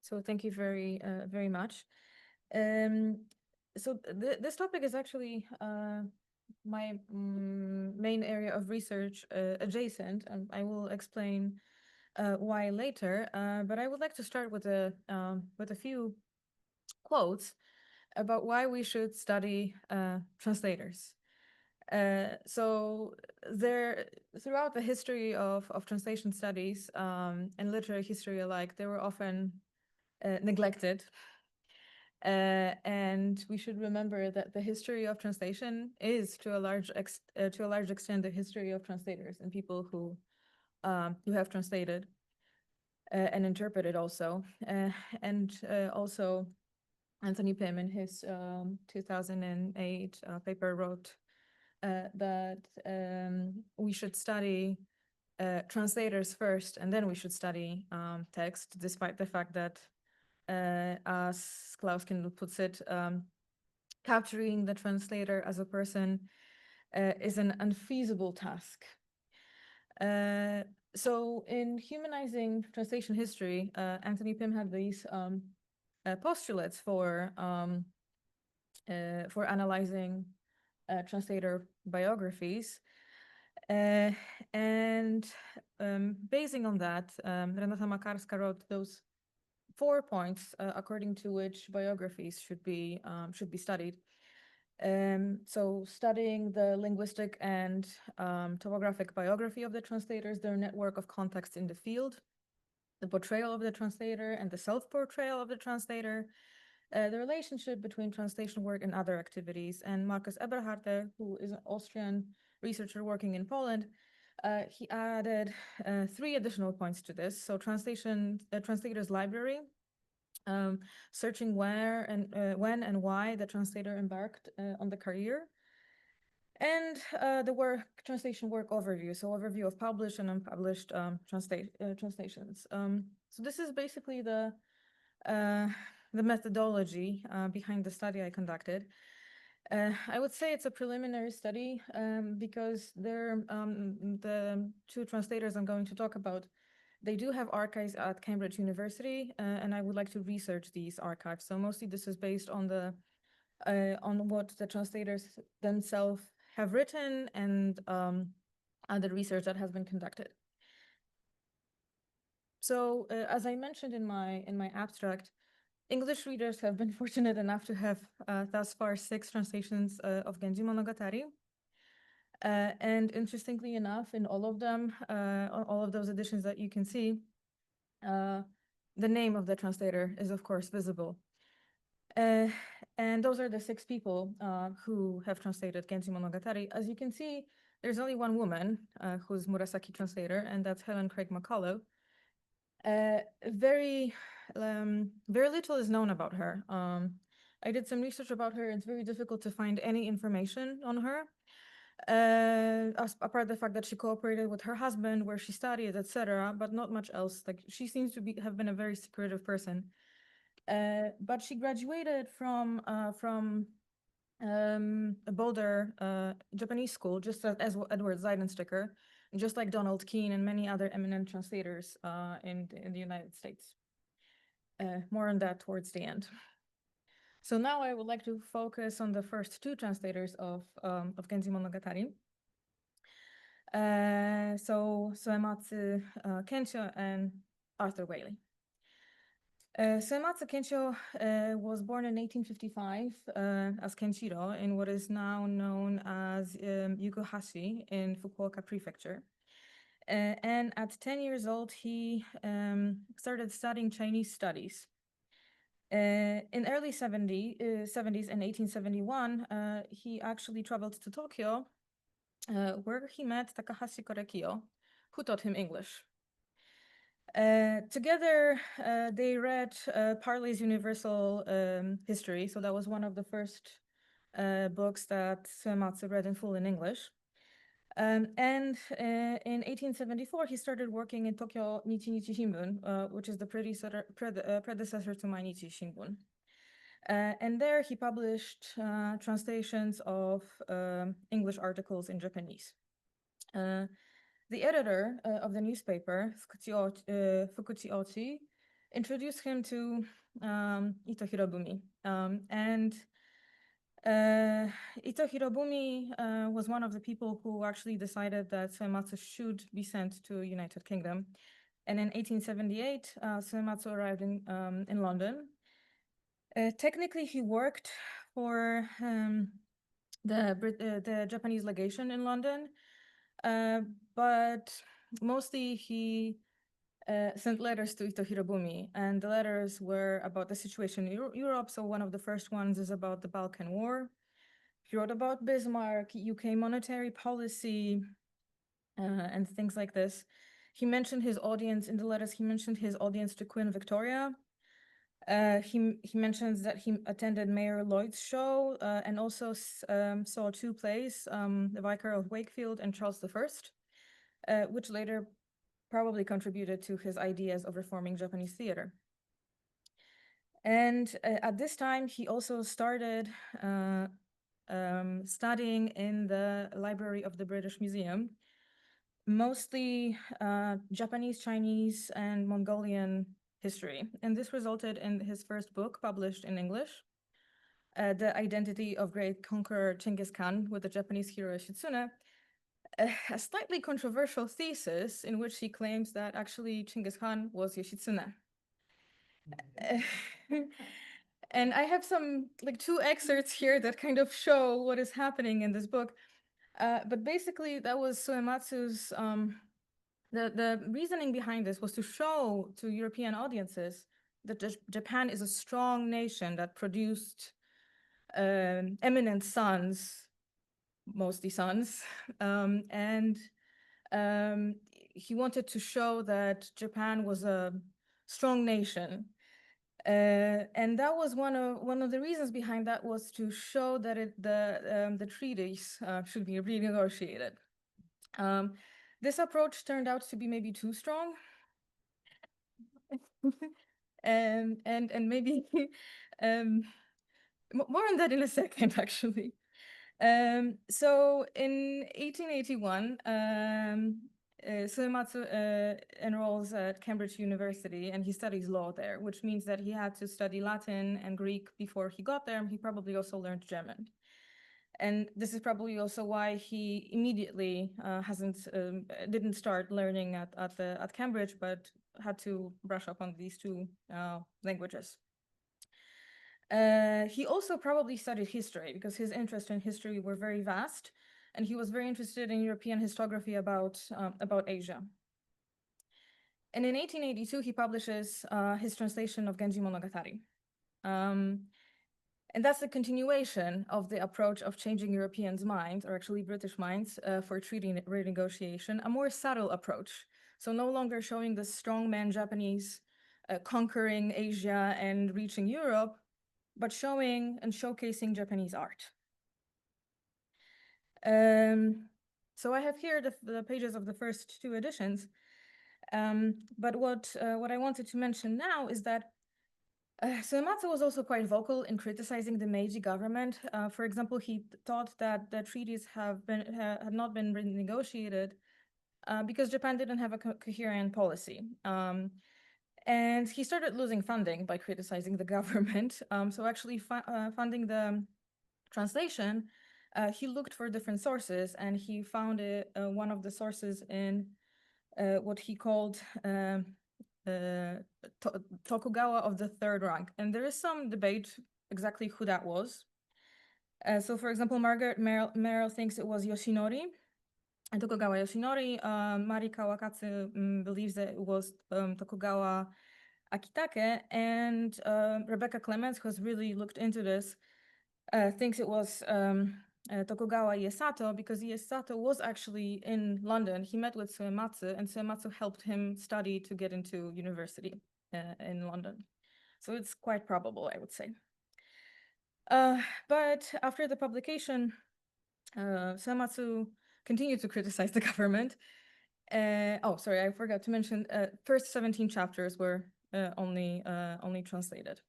So thank you very much. Um, this topic is actually my main area of research adjacent, and I will explain why later. But I would like to start with a few quotes about why we should study translators. So there, throughout the history of translation studies and literary history alike, they were often neglected. And we should remember that the history of translation is, to a large extent, the history of translators and people who have translated and interpreted also. And also, Anthony Pym in his 2008 paper wrote that we should study translators first, and then we should study text, despite the fact that, as Klaus Kindl puts it, capturing the translator as a person is an unfeasible task. So in humanizing translation history, Anthony Pym had these postulates for analyzing translator biographies. And basing on that, Renata Makarska wrote those 4 points according to which biographies should be studied. So studying the linguistic and topographic biography of the translators, their network of contexts in the field, the portrayal of the translator and the self-portrayal of the translator, the relationship between translation work and other activities. And Markus Eberharter, who is an Austrian researcher working in Poland, he added 3 additional points to this. So translator's library, searching where and when and why the translator embarked on the career, and the translation work overview, so overview of published and unpublished translations. So this is basically the methodology behind the study I conducted. I would say it's a preliminary study because the 2 translators I'm going to talk about, they do have archives at Cambridge University, and I would like to research these archives. So mostly this is based on what the translators themselves have written and the research that has been conducted. So as I mentioned in my abstract, English readers have been fortunate enough to have thus far 6 translations of Genji Monogatari. And interestingly enough, in all of them, all of those editions that you can see, the name of the translator is, of course, visible. And those are the 6 people who have translated Genji Monogatari. As you can see, there's only one woman who's Murasaki translator, and that's Helen Craig McCullough. Very little is known about her. I did some research about her. It's very difficult to find any information on her. Apart the fact that she cooperated with her husband, where she studied, etc., but not much else. Like, she seems to have been a very secretive person. But she graduated from a Boulder Japanese school, just as Edward Zeidensticker, just like Donald Keene and many other eminent translators in the United States. More on that towards the end. So now I would like to focus on the first 2 translators of Genji Monogatari. So Suematsu Kenchō and Arthur Waley. Suematsu Kenchō was born in 1855 as Kenshiro in what is now known as Yukuhashi in Fukuoka Prefecture. And at 10 years old, he started studying Chinese studies. In early 70s, in 1871, he actually traveled to Tokyo, where he met Takahashi Korekiyo, who taught him English. Together, they read Parley's Universal History, so that was one of the first books that Suematsu read in full in English. And in 1874, he started working in Tokyo Nichi Shimbun, which is the predecessor to Mainichi Shimbun. And there he published translations of English articles in Japanese. The editor of the newspaper, Fukuchi Ochi, introduced him to Ito Hirobumi. Ito Hirobumi was one of the people who actually decided that Suematsu should be sent to United Kingdom. And in 1878, Suematsu arrived in London. Technically, he worked for the Japanese legation in London, but mostly he sent letters to Ito Hirobumi, and the letters were about the situation in Europe. So one of the first ones is about the Balkan War. He wrote about Bismarck, UK monetary policy, and things like this. He mentioned his audience in the letters. He mentioned his audience to Queen Victoria. He mentions that he attended Mayor Lloyd's show and also saw two plays, The Vicar of Wakefield and Charles I, which later probably contributed to his ideas of reforming Japanese theater. And at this time, he also started studying in the library of the British Museum, mostly Japanese, Chinese, and Mongolian history. And this resulted in his first book published in English, The Identity of Great Conqueror Genghis Khan with the Japanese hero Yoshitsune, a slightly controversial thesis in which he claims that actually Genghis Khan was Yoshitsune. And I have two excerpts here that kind of show what is happening in this book. But basically, that was Suematsu's, the reasoning behind this was to show to European audiences that Japan is a strong nation that produced eminent sons, mostly sons, and he wanted to show that Japan was a strong nation. And that was one of the reasons behind that was to show that the treaties should be renegotiated. This approach turned out to be maybe too strong, and maybe more on that in a second, actually. So in 1881, Suematsu enrolls at Cambridge University and he studies law there, which means that he had to study Latin and Greek before he got there. He probably also learned German. And this is probably also why he immediately didn't start learning at Cambridge, but had to brush up on these two languages. He also probably studied history because his interests in history were very vast, and he was very interested in European historiography about Asia. And in 1882, he publishes his translation of Genji Monogatari. And that's the continuation of the approach of changing Europeans' minds, or actually British minds, for treaty renegotiation, a more subtle approach. So no longer showing the strongman Japanese conquering Asia and reaching Europe, but showing and showcasing Japanese art. So I have here the pages of the first two editions. But what I wanted to mention now is that Suematsu was also quite vocal in criticizing the Meiji government. For example, he thought that the treaties had not been renegotiated because Japan didn't have a coherent policy. And he started losing funding by criticizing the government. So actually funding the translation, he looked for different sources and he found one of the sources in what he called Tokugawa of the third rank. And there is some debate exactly who that was. So for example, Margaret Merrill thinks it was Yoshinori, and Tokugawa Yoshinori. Mari Kawakatsu believes that it was Tokugawa Akitake, and Rebecca Clements, who has really looked into this, thinks it was Tokugawa Iesato, because Iesato was actually in London. He met with Suematsu, and Suematsu helped him study to get into university in London. So it's quite probable, I would say. But after the publication, Suematsu continued to criticize the government. Oh, sorry, I forgot to mention, first 17 chapters were only translated.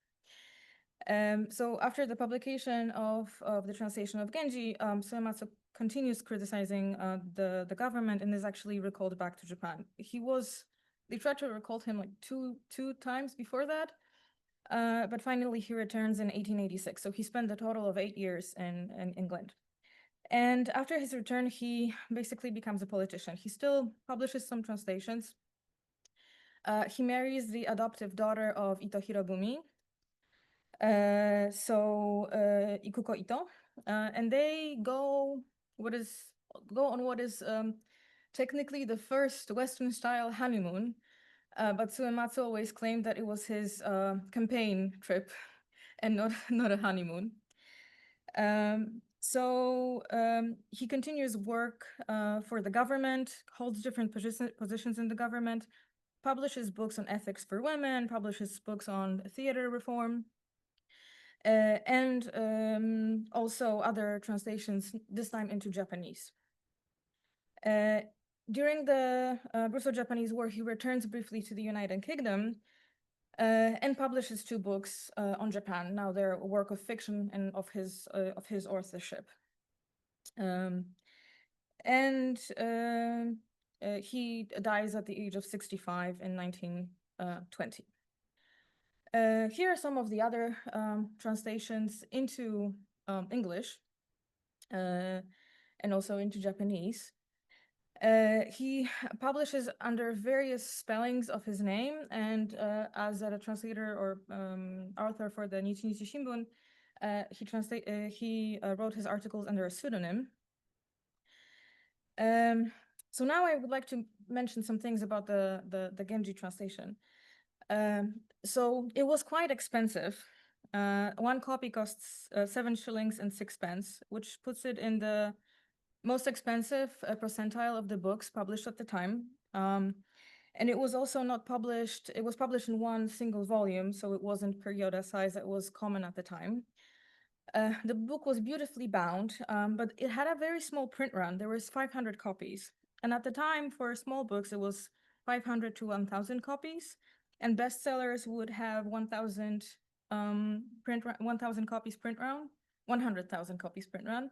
So after the publication of the translation of Genji, Suematsu continues criticizing the government and is actually recalled back to Japan. He was They tried to recall him like two times before that, but finally he returns in 1886. So he spent a total of 8 years in England. And after his return, he basically becomes a politician. He still publishes some translations. He marries the adoptive daughter of Ito Hirobumi, Ikuko Ito, and they go on what is technically the first Western-style honeymoon, but Suematsu always claimed that it was his campaign trip and not a honeymoon. He continues work for the government, holds different positions in the government, publishes books on ethics for women, publishes books on theater reform, and also other translations, this time into Japanese. During the Russo-Japanese War, he returns briefly to the United Kingdom and publishes 2 books on Japan. Now they're a work of fiction and of his authorship. He dies at the age of 65 in 1920. Here are some of the other translations into English and also into Japanese. He publishes under various spellings of his name, and as a translator or author for the Nichi Shimbun, he wrote his articles under a pseudonym. So now I would like to mention some things about the Genji translation. So it was quite expensive. 1 copy costs 7 shillings and 6 pence, which puts it in the most expensive percentile of the books published at the time. And it was also not published, it was published in 1 single volume, so it wasn't perioda size that was common at the time. The book was beautifully bound, but it had a very small print run. There was 500 copies. And at the time, for small books, it was 500 to 1,000 copies. And bestsellers would have 1,000 copies print run, 100,000 copies print run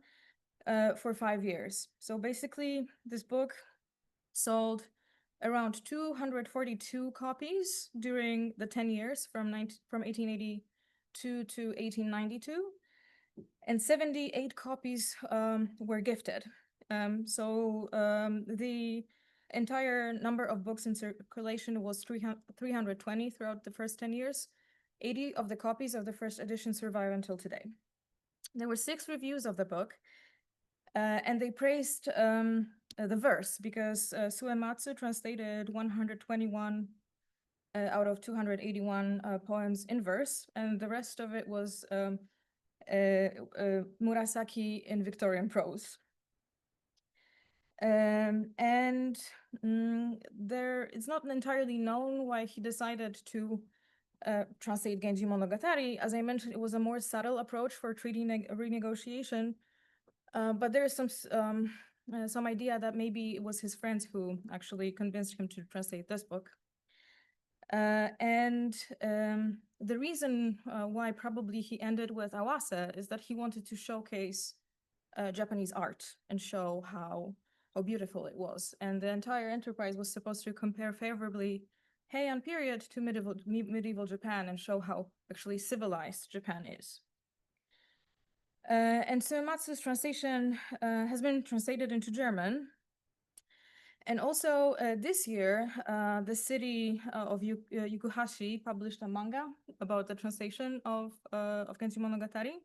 for 5 years. So basically, this book sold around 242 copies during the 10 years from 1882 to 1892. And 78 copies were gifted. The entire number of books in circulation was 320 throughout the first 10 years. 80 of the copies of the first edition survive until today. There were 6 reviews of the book, and they praised the verse because Suematsu translated 121 out of 281 poems in verse, and the rest of it was Murasaki in Victorian prose. It's not entirely known why he decided to translate Genji Monogatari. As I mentioned, it was a more subtle approach for treaty renegotiation, but there is some idea that maybe it was his friends who actually convinced him to translate this book. The reason why probably he ended with Awase is that he wanted to showcase Japanese art and show how beautiful it was. And the entire enterprise was supposed to compare favorably Heian period to medieval Japan and show how actually civilized Japan is. And Suematsu's translation has been translated into German. And also this year, the city of Yukuhashi published a manga about the translation of Genji Monogatari.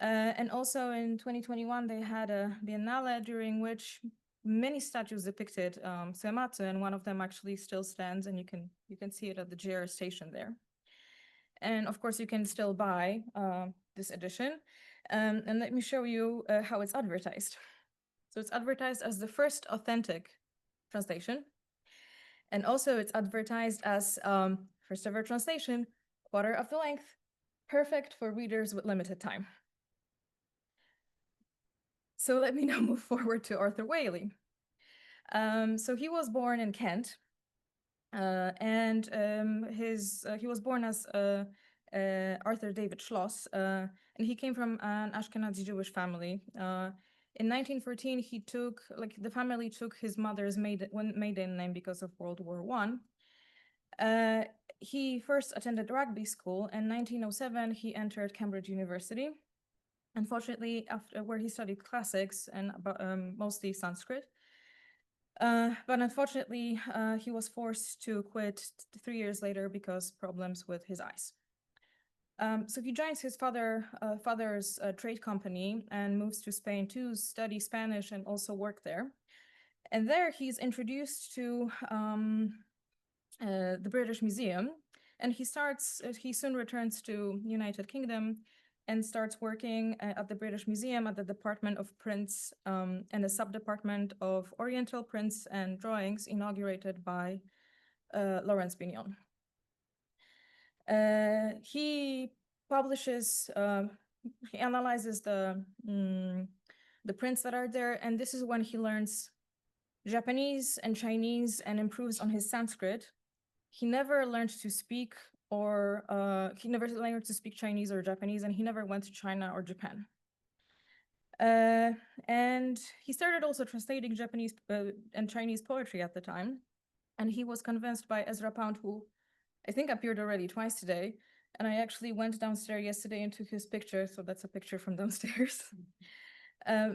And also in 2021, they had a biennale during which many statues depicted Suematsu, and one of them actually still stands, and you can see it at the JR station there. And of course, you can still buy this edition. And let me show you how it's advertised. So it's advertised as the first authentic translation. And also it's advertised as first ever translation, quarter of the length, perfect for readers with limited time. So let me now move forward to Arthur Waley. So he was born in Kent, and he was born as Arthur David Schloss, and he came from an Ashkenazi Jewish family. In 1914, the family took his mother's maiden name because of World War I. He first attended rugby school. In 1907, he entered Cambridge University, unfortunately, where he studied classics and mostly Sanskrit. But unfortunately, he was forced to quit 3 years later because problems with his eyes. So he joins his father's trade company and moves to Spain to study Spanish and also work there. And there he's introduced to the British Museum, and he soon returns to United Kingdom and starts working at the British Museum at the Department of Prints and the sub-department of Oriental Prints and Drawings inaugurated by Lawrence Bignon. He analyzes the prints that are there, and this is when he learns Japanese and Chinese and improves on his Sanskrit. He never learned to speak Chinese or Japanese, and he never went to China or Japan. And he started also translating Japanese and Chinese poetry at the time. And he was convinced by Ezra Pound, who I think appeared already twice today. And I actually went downstairs yesterday and took his picture. So that's a picture from downstairs.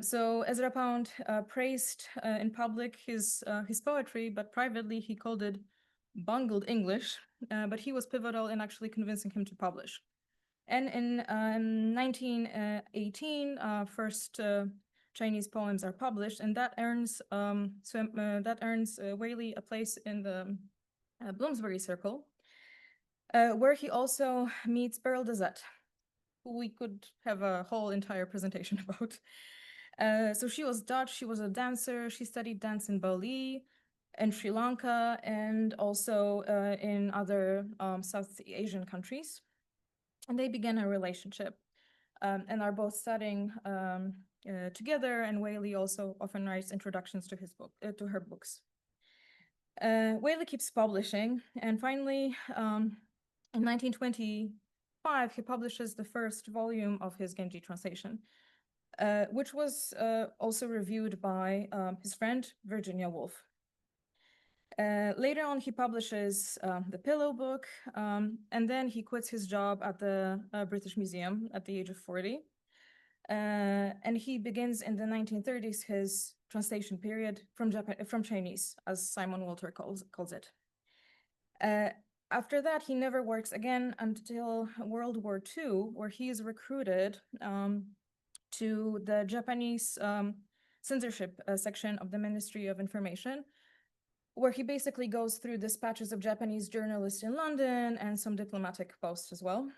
So Ezra Pound praised in public his poetry, but privately he called it bungled English, but he was pivotal in actually convincing him to publish. And in 1918, first Chinese poems are published, and that earns Waley a place in the Bloomsbury Circle, where he also meets Beryl Dezet, who we could have a whole entire presentation about. So she was Dutch, she was a dancer, she studied dance in Bali, in Sri Lanka, and also in other South Asian countries. And they began a relationship and are both studying together, and Waley also often writes introductions to to her books. Waley keeps publishing, and finally, in 1925, he publishes the first volume of his Genji translation, which was also reviewed by his friend, Virginia Woolf. Later on, he publishes the Pillow Book, and then he quits his job at the British Museum at the age of 40. And he begins in the 1930s his translation period from Chinese, as Simon Walter calls it. After that, he never works again until World War II, where he is recruited to the Japanese censorship section of the Ministry of Information, where he basically goes through dispatches of Japanese journalists in London and some diplomatic posts as well.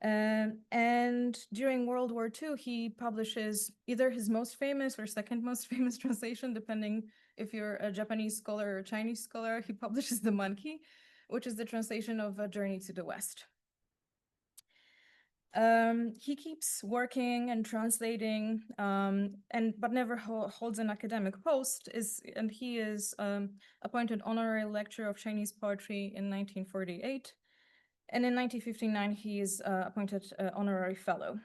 And during World War II, he publishes either his most famous or second most famous translation, depending if you're a Japanese scholar or a Chinese scholar. He publishes the Monkey, which is the translation of A Journey to the West. He keeps working and translating, but never holds an academic post. He is appointed honorary lecturer of Chinese poetry in 1948. And in 1959, he is appointed honorary fellow.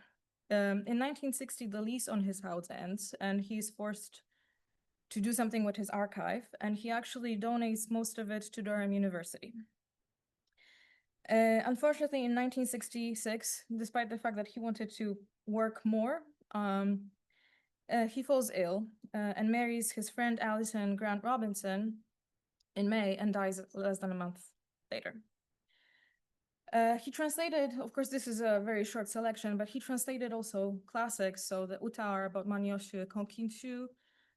In 1960, the lease on his house ends, and he's forced to do something with his archive, and he actually donates most of it to Durham University. Unfortunately, in 1966, despite the fact that he wanted to work more, he falls ill and marries his friend Alison Grant Robinson in May and dies less than a month later. He translated, of course, this is a very short selection, but he translated also classics. So the Uta about Manyoshi Konkinshu.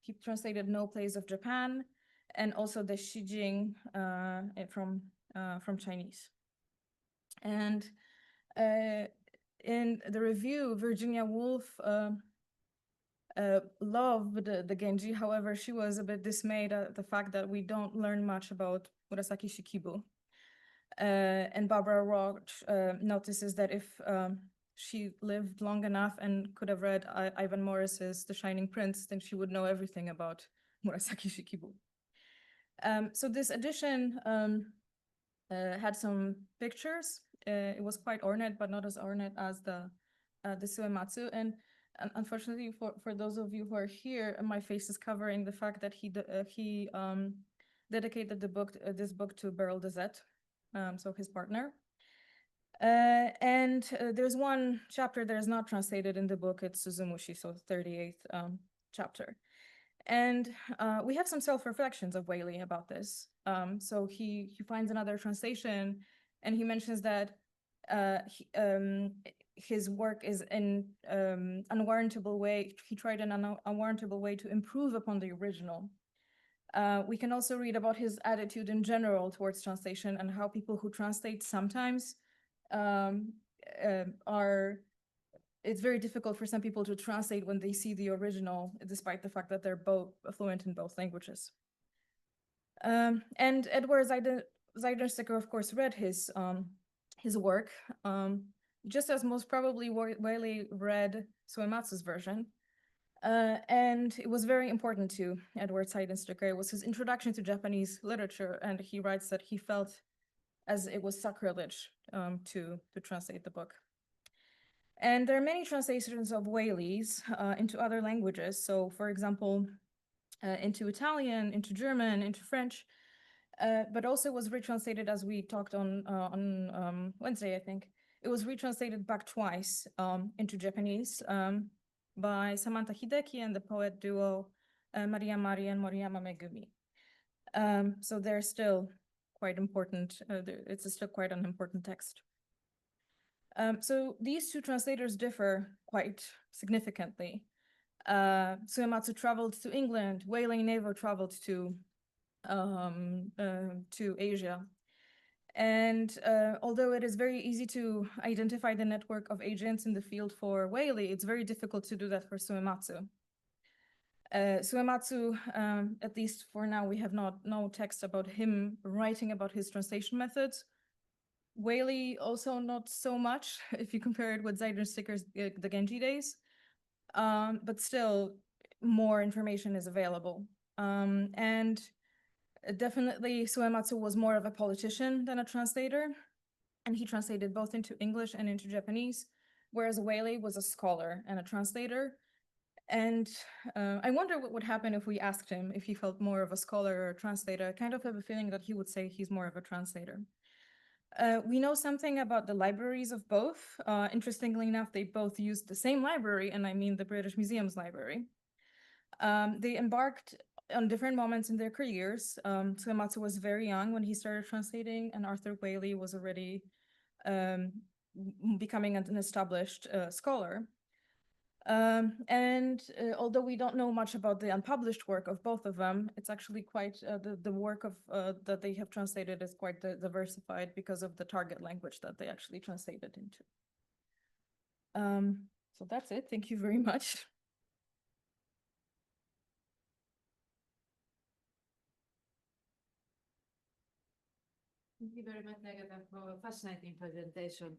He translated No Plays of Japan, and also the Shijing from Chinese. And in the review, Virginia Woolf loved the Genji. However, she was a bit dismayed at the fact that we don't learn much about Murasaki Shikibu. And Barbara Roach notices that if she lived long enough and could have read Ivan Morris's The Shining Prince, then she would know everything about Murasaki Shikibu. So this edition had some pictures. It was quite ornate, but not as ornate as the Suematsu. And unfortunately for those of you who are here, my face is covering the fact that he dedicated this book to Beryl Dezet, so his partner. And there's one chapter that is not translated in the book. It's Suzumushi, so the 38th chapter. And we have some self-reflections of Waley about this. So he finds another translation, and he mentions that his work is in unwarrantable way. He tried an unwarrantable way to improve upon the original. We can also read about his attitude in general towards translation and how people who translate sometimes it's very difficult for some people to translate when they see the original, despite the fact that they're both fluent in both languages. And Edward Zeidensticker, of course, read his work, just as most probably Waley read Suematsu's version. And it was very important to Edward Zeidensticker. It was his introduction to Japanese literature, and he writes that he felt as it was sacrilege to translate the book. And there are many translations of Waley's into other languages. So, for example, into Italian, into German, into French, but also was retranslated, as we talked on Wednesday, I think. It was retranslated back twice into Japanese by Samantha Hideki and the poet duo Maria Mari and Moriyama Megumi. So they're still quite important. It's still quite an important text. So these two translators differ quite significantly. Suematsu traveled to England. Waley never traveled to Asia. And although it is very easy to identify the network of agents in the field for Waley, it's very difficult to do that for Suematsu. Suematsu, at least for now, we have no text about him writing about his translation methods. Waley also not so much, if you compare it with Zeidensticker's the Genji days, but still more information is available. And definitely Suematsu was more of a politician than a translator, and he translated both into English and into Japanese, whereas Waley was a scholar and a translator. And I wonder what would happen if we asked him if he felt more of a scholar or a translator. I kind of have a feeling that he would say he's more of a translator. We know something about the libraries of both. Interestingly enough, they both used the same library, and I mean the British Museum's library. They embarked on different moments in their careers. Suematsu was very young when he started translating, and Arthur Waley was already becoming an established scholar. Although we don't know much about the unpublished work of both of them, it's actually quite, the work of that they have translated is quite diversified because of the target language that they actually translated into. So that's it. Thank you very much. Thank you very much, Agata, for a fascinating presentation.